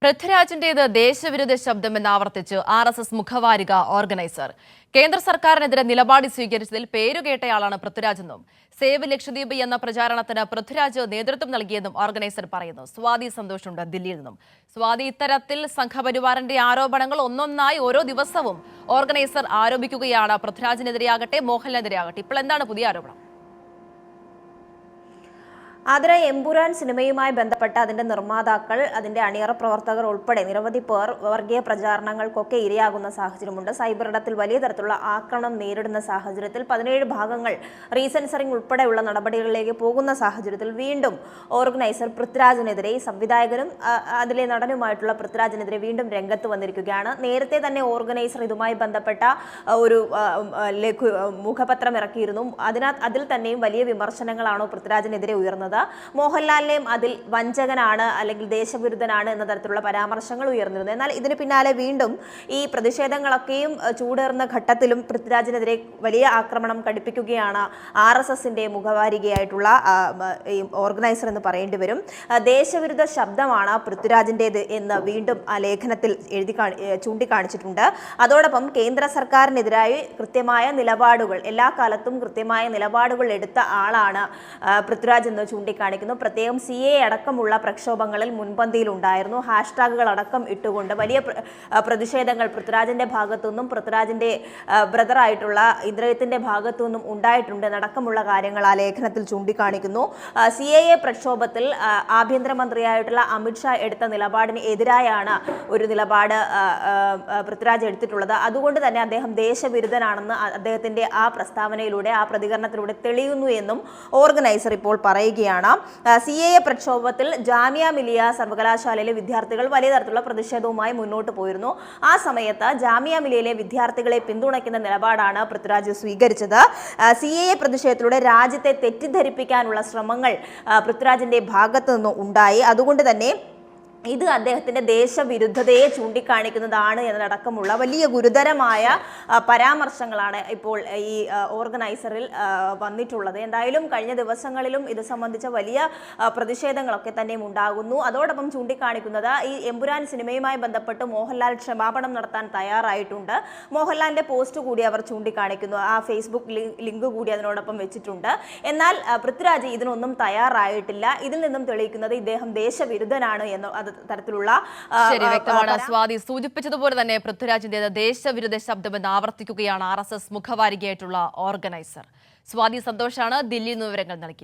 പൃഥ്വിരാജിന്റേത് ദേശവിരുദ്ധ ശബ്ദമെന്ന് ആവർത്തിച്ച് RSS മുഖവാരിക organiser. കേന്ദ്ര സർക്കാരിനെതിരെ നിലപാട് സ്വീകരിച്ചതിൽ പേരുകേട്ടയാളാണ് പൃഥ്വിരാജെന്നും സേവ് ലക്ഷദ്വീപ് എന്ന പ്രചാരണത്തിന് പൃഥ്വിരാജ് നേതൃത്വം നൽകിയെന്നും ഓർഗനൈസർ പറയുന്നു. സ്വാതി സന്തോഷുണ്ട് ദില്ലിയിൽ നിന്നും. സ്വാതി, ഇത്തരത്തിൽ സംഘപരിവാറിന്റെ ആരോപണങ്ങൾ ഒന്നൊന്നായി ഓരോ ദിവസവും ഓർഗനൈസർ ആരോപിക്കുകയാണ്. പൃഥ്വിരാജിനെതിരെയാകട്ടെ മോഹൻലാലിനെതിരെയാകട്ടെ, ഇപ്പോൾ എന്താണ് പുതിയ ആരോപണം? അതിന് എമ്പുരാൻ സിനിമയുമായി ബന്ധപ്പെട്ട അതിന്റെ നിർമ്മാതാക്കൾ, അതിന്റെ അണിയറ പ്രവർത്തകർ ഉൾപ്പെടെ നിരവധി പേർ വർഗീയ പ്രചാരണങ്ങൾക്കൊക്കെ ഇരയാകുന്ന സാഹചര്യമുണ്ട്. സൈബർ ഇടത്തിൽ വലിയ തരത്തിലുള്ള ആക്രമണം നേരിടുന്ന സാഹചര്യത്തിൽ 17 ഭാഗങ്ങൾ റീസെൻസറിംഗ് ഉൾപ്പെടെയുള്ള നടപടികളിലേക്ക് പോകുന്ന സാഹചര്യത്തിൽ വീണ്ടും ഓർഗനൈസർ പൃഥ്വിരാജിനെതിരെ, സംവിധായകനും അതിലെ നടനുമായിട്ടുള്ള പൃഥ്വിരാജിനെതിരെ വീണ്ടും രംഗത്ത് വന്നിരിക്കുകയാണ്. നേരത്തെ തന്നെ ഓർഗനൈസർ ഇതുമായി ബന്ധപ്പെട്ട ഒരു മുഖപത്രം ഇറക്കിയിരുന്നു. അതിൽ തന്നെയും വലിയ വിമർശനങ്ങളാണോ പൃഥ്വിരാജിനെതിരെ ഉയർന്നത്. മോഹൻലാലിനെയും അതിൽ വഞ്ചകനാണ് അല്ലെങ്കിൽ ദേശവിരുദ്ധനാണ് എന്ന തരത്തിലുള്ള പരാമർശങ്ങൾ ഉയർന്നിരുന്നു. എന്നാൽ ഇതിന് പിന്നാലെ വീണ്ടും ഈ പ്രതിഷേധങ്ങളൊക്കെയും ചൂടേറുന്ന ഘട്ടത്തിലും പൃഥ്വിരാജിനെതിരെ വലിയ ആക്രമണം ഘടിപ്പിക്കുകയാണ് RSSന്റെ മുഖവാരികയായിട്ടുള്ള ഈ ഓർഗനൈസർ എന്ന് പറയേണ്ടി വരും. ദേശവിരുദ്ധ ശബ്ദമാണ് പൃഥ്വിരാജിൻ്റേത് എന്ന് വീണ്ടും ആ ലേഖനത്തിൽ ചൂണ്ടിക്കാണിച്ചിട്ടുണ്ട്. അതോടൊപ്പം കേന്ദ്ര സർക്കാരിനെതിരായി കൃത്യമായ നിലപാടുകൾ, എല്ലാ കാലത്തും കൃത്യമായ നിലപാടുകൾ എടുത്ത ആളാണ് പൃഥ്വിരാജ് എന്ന് ചൂണ്ടിക്കാണിക്കുന്നു. പ്രത്യേകം CA അടക്കമുള്ള പ്രക്ഷോഭങ്ങളിൽ മുൻപന്തിയിലുണ്ടായിരുന്നു. ഹാഷ്ടാഗുകൾ അടക്കം ഇട്ടുകൊണ്ട് വലിയ പ്രതിഷേധങ്ങൾ പൃഥ്വിരാജിന്റെ ഭാഗത്തു നിന്നും പൃഥ്വിരാജിന്റെ ബ്രദറായിട്ടുള്ള ഇന്ദ്രജിത്തിന്റെ ഭാഗത്തു നിന്നും ഉണ്ടായിട്ടുണ്ട് എന്നടക്കമുള്ള കാര്യങ്ങൾ ആ ലേഖനത്തിൽ ചൂണ്ടിക്കാണിക്കുന്നു. CAA പ്രക്ഷോഭത്തിൽ ആഭ്യന്തരമന്ത്രിയായിട്ടുള്ള അമിത്ഷാ എടുത്ത നിലപാടിന് എതിരായാണ് ഒരു നിലപാട് പൃഥ്വിരാജ് എടുത്തിട്ടുള്ളത്. അതുകൊണ്ട് തന്നെ അദ്ദേഹം ദേശവിരുദ്ധനാണെന്ന് അദ്ദേഹത്തിന്റെ ആ പ്രസ്താവനയിലൂടെ, ആ പ്രതികരണത്തിലൂടെ തെളിയുന്നു എന്നും ഓർഗനൈസർ ഇപ്പോൾ പറയുകയാണ്. CAA പ്രക്ഷോഭത്തിൽ ജാമിയ മിലിയ സർവകലാശാലയിലെ വിദ്യാർത്ഥികൾ വലിയ തരത്തിലുള്ള പ്രതിഷേധവുമായി മുന്നോട്ട് പോയിരുന്നു. ആ സമയത്ത് ജാമിയ മിലിയയിലെ വിദ്യാർത്ഥികളെ പിന്തുണയ്ക്കുന്ന നിലപാടാണ് പൃഥ്വിരാജ് സ്വീകരിച്ചത്. CAA പ്രതിഷേധത്തിലൂടെ രാജ്യത്തെ തെറ്റിദ്ധരിപ്പിക്കാനുള്ള ശ്രമങ്ങൾ പൃഥ്വിരാജിന്റെ ഭാഗത്തു നിന്നും ഉണ്ടായി. അതുകൊണ്ട് തന്നെ ഇത് അദ്ദേഹത്തിന്റെ ദേശവിരുദ്ധതയെ ചൂണ്ടിക്കാണിക്കുന്നതാണ് എന്നതടക്കമുള്ള വലിയ ഗുരുതരമായ പരാമർശങ്ങളാണ് ഇപ്പോൾ ഈ ഓർഗനൈസറിൽ വന്നിട്ടുള്ളത്. എന്തായാലും കഴിഞ്ഞ ദിവസങ്ങളിലും ഇത് സംബന്ധിച്ച വലിയ പ്രതിഷേധങ്ങളൊക്കെ തന്നെ ഉണ്ടാകുന്നു. അതോടൊപ്പം ചൂണ്ടിക്കാണിക്കുന്നത് ഈ എമ്പുരാൻ സിനിമയുമായി ബന്ധപ്പെട്ട് മോഹൻലാൽ ക്ഷമാപണം നടത്താൻ തയ്യാറായിട്ടുണ്ട്. മോഹൻലാലിന്റെ പോസ്റ്റ് കൂടി അവർ ചൂണ്ടിക്കാണിക്കുന്നു. ആ ഫേസ്ബുക്ക് ലിങ്ക് കൂടി അതിനോടൊപ്പം വെച്ചിട്ടുണ്ട്. എന്നാൽ പൃഥ്വിരാജ് ഇതിനൊന്നും തയ്യാറായിട്ടില്ല. ഇതിൽ നിന്നും തെളിയിക്കുന്നത് ഇദ്ദേഹം ദേശവിരുദ്ധനാണ് എന്ന തരത്തിലുള്ള വ്യക്തമാണ്. സ്വാതി സൂചിപ്പിച്ചതുപോലെ തന്നെ പൃഥ്വിരാജിന്റേത് ദേശവിരുദ്ധ ശബ്ദമെന്ന് ആവർത്തിക്കുകയാണ് RSS മുഖവാരികയായിട്ടുള്ള ഓർഗനൈസർ. സ്വാതി സന്തോഷാണ് ദില്ലിയിൽ നിന്ന് വിവരങ്ങൾ നൽകിയത്.